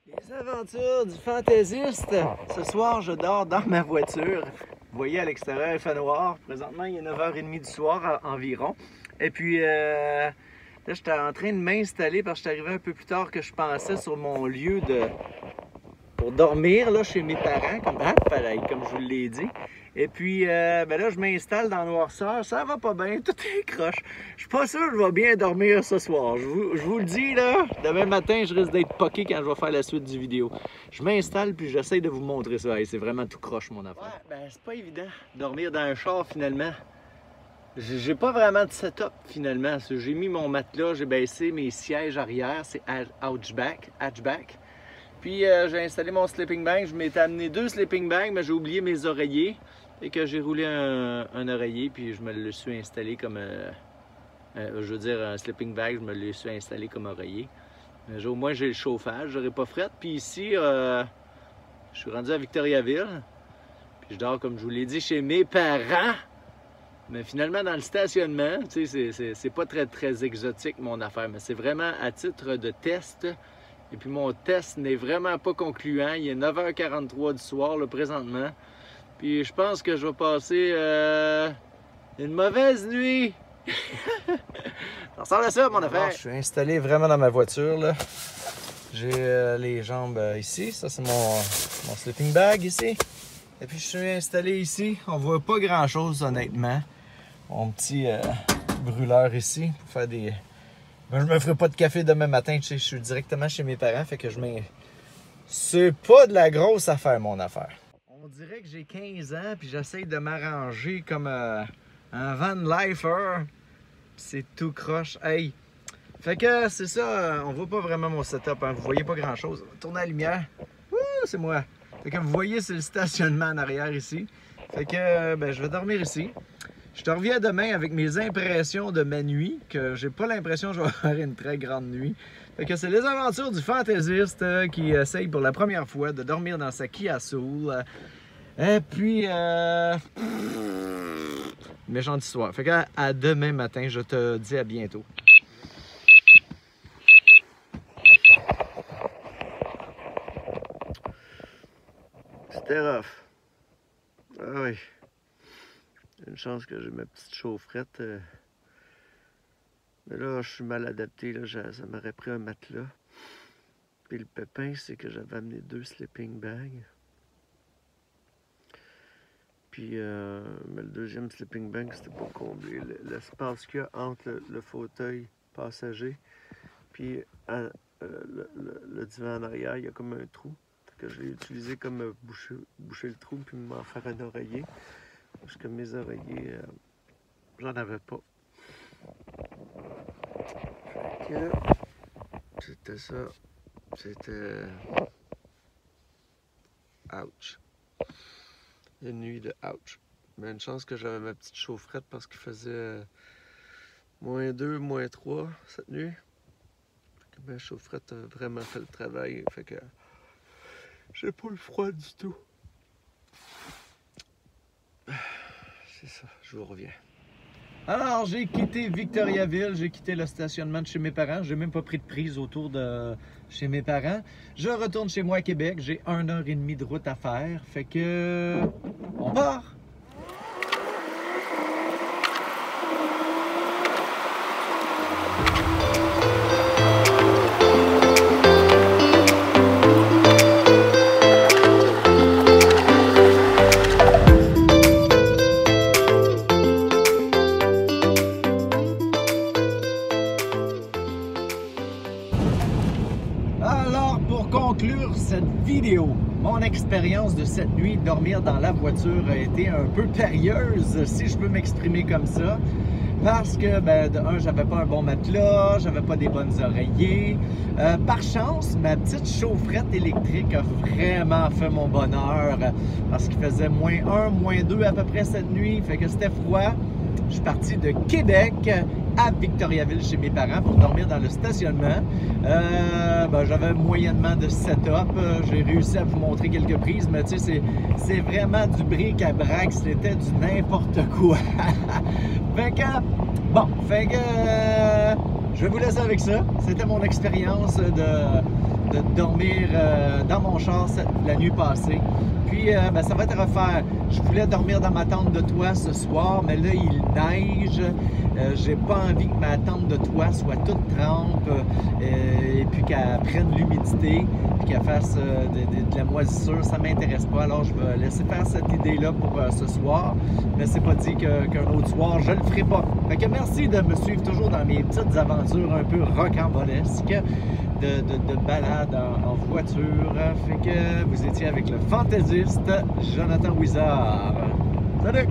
Les aventures du fantaisiste. Ce soir, je dors dans ma voiture. Vous voyez, à l'extérieur, il fait noir. Présentement, il est 9h30 du soir environ. Et puis, là, j'étais en train de m'installer parce que je suis arrivé un peu plus tard que je pensais sur mon lieu pour dormir là, chez mes parents, pareil, comme je vous l'ai dit. Et puis, ben là, je m'installe dans le noirceur. Ça va pas bien, tout est croche. Je suis pas sûr que je vais bien dormir ce soir. Je vous le dis, là, demain matin, je risque d'être poqué quand je vais faire la suite du vidéo. Je m'installe, puis j'essaie de vous montrer ça. Hey, c'est vraiment tout croche, mon affaire. Ouais, ben, c'est pas évident de dormir dans un char, finalement. J'ai pas vraiment de setup, finalement. J'ai mis mon matelas, j'ai baissé mes sièges arrière. C'est hatchback. Puis, j'ai installé mon sleeping bag. Je m'étais amené 2 sleeping bags, mais j'ai oublié mes oreillers. Et que j'ai roulé un oreiller, puis je me le suis installé comme, je veux dire, un sleeping bag, je me le suis installé comme oreiller. Mais au moins, j'ai le chauffage, j'aurais pas fret. Puis ici, je suis rendu à Victoriaville. Puis je dors, comme je vous l'ai dit, chez mes parents. Mais finalement, dans le stationnement, tu sais, c'est pas très exotique, mon affaire. Mais c'est vraiment à titre de test. Et puis mon test n'est vraiment pas concluant. Il est 9h43 du soir, là, présentement. Puis je pense que je vais passer une mauvaise nuit. Ça ressemble à ça, mon affaire. Alors, je suis installé vraiment dans ma voiture, là. J'ai les jambes ici. Ça, c'est mon sleeping bag ici. Et puis je suis installé ici. On voit pas grand-chose, honnêtement. Mon petit brûleur ici pour faire des... Ben, je me ferai pas de café demain matin. Je suis directement chez mes parents, fait que c'est pas de la grosse affaire, mon affaire. On dirait que j'ai 15 ans, puis j'essaye de m'arranger comme un van lifer. C'est tout croche. Hey! Fait que c'est ça, on voit pas vraiment mon setup, hein. Vous voyez pas grand chose. Tournez la lumière. Wouh, c'est moi. Fait que vous voyez, c'est le stationnement en arrière ici. Fait que ben, je vais dormir ici. Je te reviens demain avec mes impressions de ma nuit, que j'ai pas l'impression que je vais faire une très grande nuit. Fait que c'est les aventures du fantaisiste qui essaye pour la première fois de dormir dans sa Kia Soul. Et puis, méchante histoire. Fait que à demain matin, je te dis à bientôt. C'était rough. Ah oui. Une chance que j'ai ma petite chaufferette. Mais là, je suis mal adapté. Là, ça m'aurait pris un matelas. Puis le pépin, c'est que j'avais amené 2 sleeping bags. Puis mais le deuxième sleeping bag, c'était pas comblé. L'espace qu'il y a entre le fauteuil passager puis le divan en arrière, il y a comme un trou. Que je l'ai utilisé comme boucher le trou puis m'en faire un oreiller. Parce que mes oreillers, j'en avais pas. Fait que c'était ça. C'était ouch. Une nuit de ouch. Mais une chance que j'avais ma petite chaufferette parce qu'il faisait -2, -3 cette nuit. Fait que ma chaufferette a vraiment fait le travail. Fait que j'ai pas le froid du tout. C'est ça, je vous reviens. Alors, j'ai quitté Victoriaville, j'ai quitté le stationnement de chez mes parents. J'ai même pas pris de prise autour de chez mes parents. Je retourne chez moi à Québec. J'ai 1h30 de route à faire. Fait que... on part! Alors, pour conclure cette vidéo, mon expérience de cette nuit, dormir dans la voiture a été un peu périlleuse, si je peux m'exprimer comme ça. Parce que, ben, de un, j'avais pas un bon matelas, j'avais pas des bonnes oreillers. Par chance, ma petite chaufferette électrique a vraiment fait mon bonheur. Parce qu'il faisait -1, -2 à peu près cette nuit, fait que c'était froid. Je suis parti de Québec à Victoriaville chez mes parents pour dormir dans le stationnement. Ben, j'avais moyennement de setup. J'ai réussi à vous montrer quelques prises, mais tu sais, c'est vraiment du bric-à-brac. C'était du n'importe quoi. Fait que, bon, je vais vous laisser avec ça. C'était mon expérience de de dormir dans mon char la nuit passée. Puis ben, ça va être à refaire. Je voulais dormir dans ma tente de toit ce soir, mais là il neige. J'ai pas envie que ma tente de toit soit toute trempe et puis qu'elle prenne l'humidité puis qu'elle fasse de la moisissure. Ça m'intéresse pas. Alors je vais laisser faire cette idée-là pour ce soir. Mais c'est pas dit qu'un autre soir je le ferai pas. Fait que merci de me suivre toujours dans mes petites aventures un peu rocambolesques de balade en voiture. Fait que vous étiez avec le fantaisiste Jonathan Ouizard. Salut!